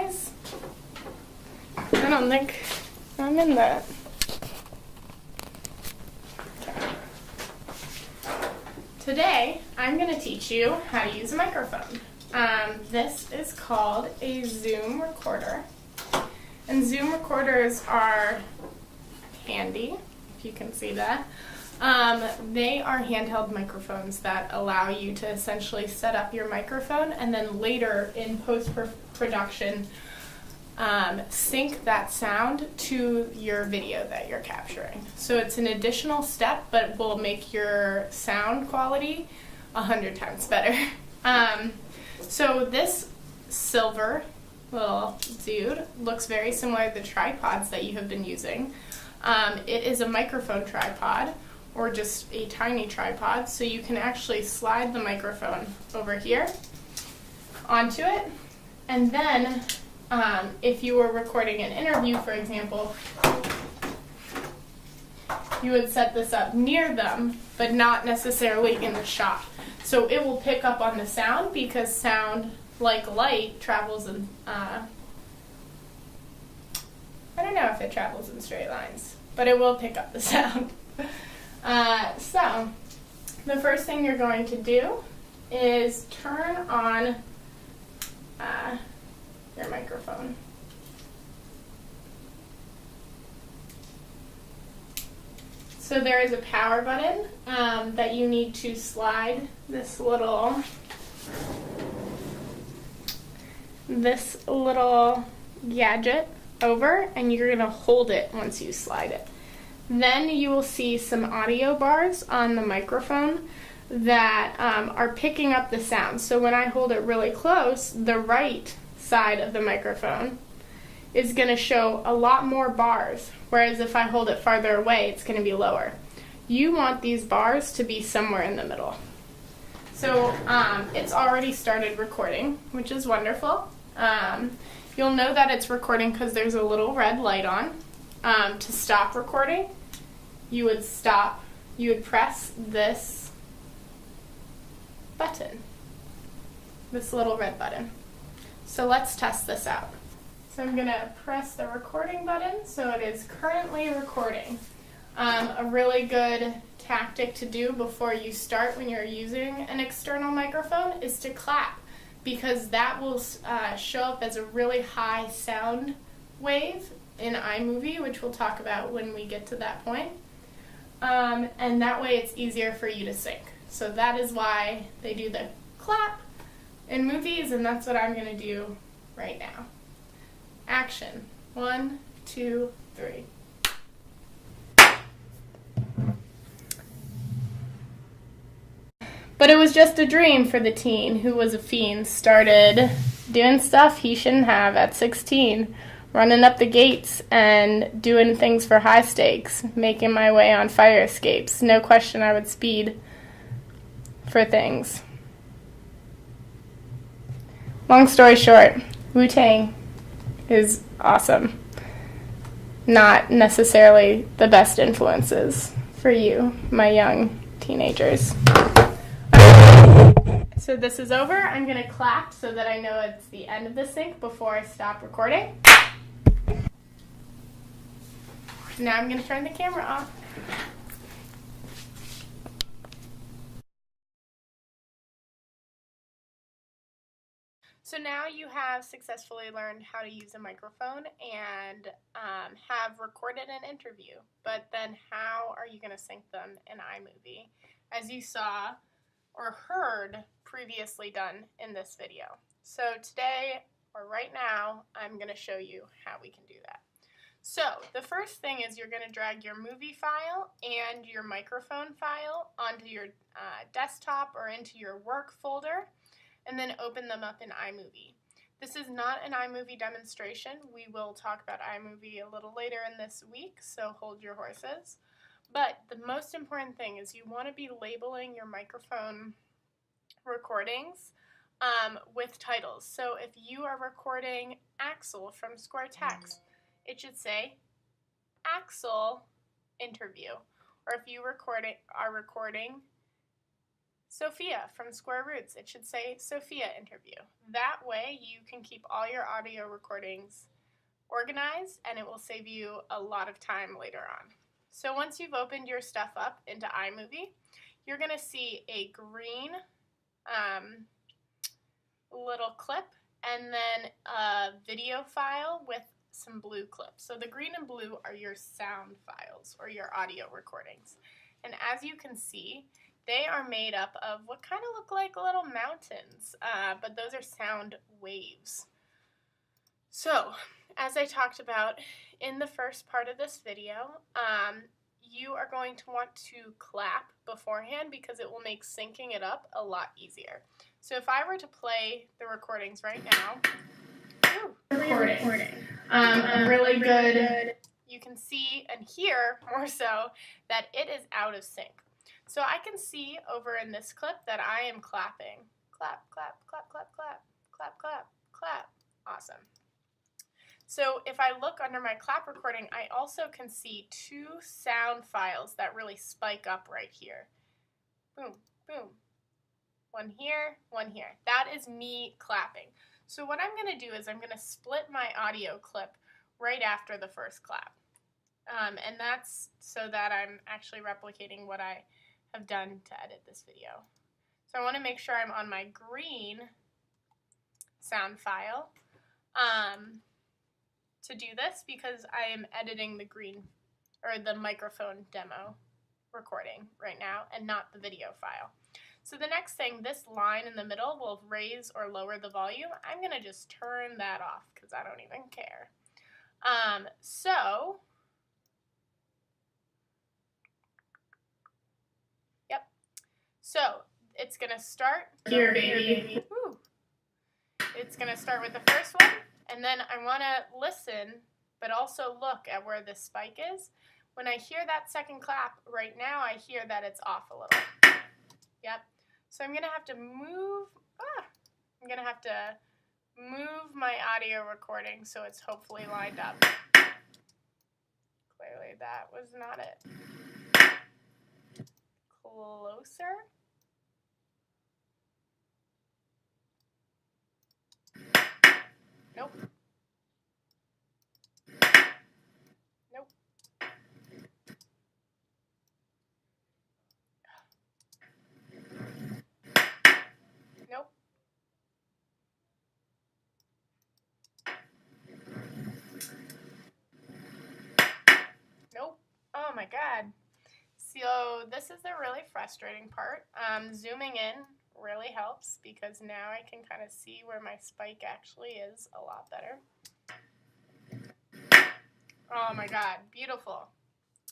guys? I don't think I'm in that. Today, I'm going to teach you how to use a microphone. This is called a Zoom recorder. And Zoom recorders are handy, if you can see that. They are handheld microphones that allow you to essentially set up your microphone and then later in post-production sync that sound to your video that you're capturing. So it's an additional step, but will make your sound quality 100 times better. So this silver little dude looks very similar to the tripods that you have been using. It is a microphone tripod, or just a tiny tripod, so you can actually slide the microphone over here onto it, and then if you were recording an interview, for example, you would set this up near them, but not necessarily in the shot. So it will pick up on the sound, because sound, like light, travels in, I don't know if it travels in straight lines, but it will pick up the sound. So the first thing you're going to do is turn on your microphone. So there is a power button that you need to slide this little gadget over, and you're going to hold it once you slide it. Then you will see some audio bars on the microphone that are picking up the sound. So when I hold it really close, the right side of the microphone is going to show a lot more bars, whereas if I hold it farther away, it's going to be lower. You want these bars to be somewhere in the middle. So it's already started recording, which is wonderful. You'll know that it's recording because there's a little red light on. To stop recording, you would press this button, this little red button. So let's test this out. So I'm going to press the recording button, so it is currently recording. A really good tactic to do before you start when you're using an external microphone is to clap, because that will show up as a really high sound wave in iMovie, which we'll talk about when we get to that point. And that way it's easier for you to sync. So that is why they do the clap in movies, and that's what I'm going to do right now. Action. 1, 2, 3. But it was just a dream for the teen who was a fiend, started doing stuff he shouldn't have at 16. Running up the gates and doing things for high stakes, making my way on fire escapes. No question I would speed for things. Long story short, Wu-Tang is awesome. Not necessarily the best influences for you, my young teenagers. So this is over. I'm going to clap so that I know it's the end of the sync before I stop recording. Now I'm going to turn the camera off. So now you have successfully learned how to use a microphone and have recorded an interview. But then how are you going to sync them in iMovie, as you saw or heard previously done in this video? So today, or right now, I'm going to show you how we can do that. So the first thing is you're going to drag your movie file and your microphone file onto your desktop or into your work folder, and then open them up in iMovie. This is not an iMovie demonstration. We will talk about iMovie a little later in this week, so hold your horses. But the most important thing is you want to be labeling your microphone recordings with titles. So if you are recording Axel from Square Text, it should say Axel interview. Or if you are recording Sophia from Square Roots. It should say Sophia interview. That way you can keep all your audio recordings organized and it will save you a lot of time later on. So once you've opened your stuff up into iMovie, you're going to see a green little clip and then a video file with some blue clips. So the green and blue are your sound files or your audio recordings. And as you can see, they are made up of what kind of look like little mountains, but those are sound waves. So, as I talked about in the first part of this video, you are going to want to clap beforehand because it will make syncing it up a lot easier. So if I were to play the recordings right now, recording. Really good. You can see and hear more so that it is out of sync. So I can see over in this clip that I am clapping. Clap, clap, clap, clap, clap, clap, clap, clap. Awesome. So if I look under my clap recording, I also can see two sound files that really spike up right here. Boom, boom. One here, one here. That is me clapping. So what I'm going to do is I'm going to split my audio clip right after the first clap. And that's so that I'm actually replicating what I have done to edit this video. So I want to make sure I'm on my green sound file to do this because I am editing the green or the microphone demo recording right now and not the video file. So the next thing, this line in the middle will raise or lower the volume. I'm going to just turn that off because I don't even care. So it's going to start here, baby. Woo. It's going to start with the first one, and then I want to listen, but also look at where the spike is. When I hear that second clap, right now I hear that it's off a little. Yep. So I'm going to have to move, my audio recording so it's hopefully lined up. Clearly that was not it. Closer. Nope. Nope. Nope. Nope. Oh my God. So this is the really frustrating part. Zooming in really helps because now I can kind of see where my spike actually is a lot better. Oh my God, beautiful.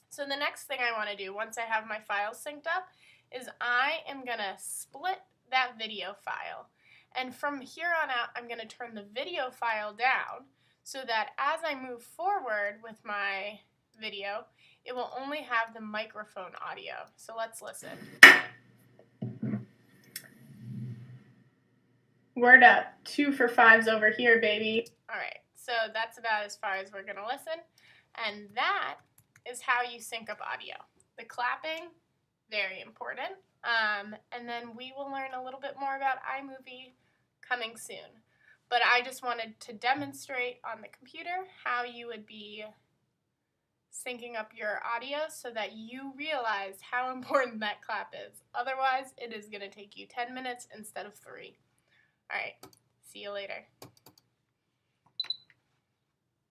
So the next thing I want to do once I have my files synced up is I am going to split that video file. And from here on out, I'm going to turn the video file down so that as I move forward with my video, it will only have the microphone audio. So let's listen. Word up. 2 for 5s over here, baby. All right, so that's about as far as we're going to listen. And that is how you sync up audio. The clapping, very important. And then we will learn a little bit more about iMovie coming soon. But I just wanted to demonstrate on the computer how you would be syncing up your audio so that you realize how important that clap is. Otherwise, it is going to take you 10 minutes instead of 3. All right, see you later.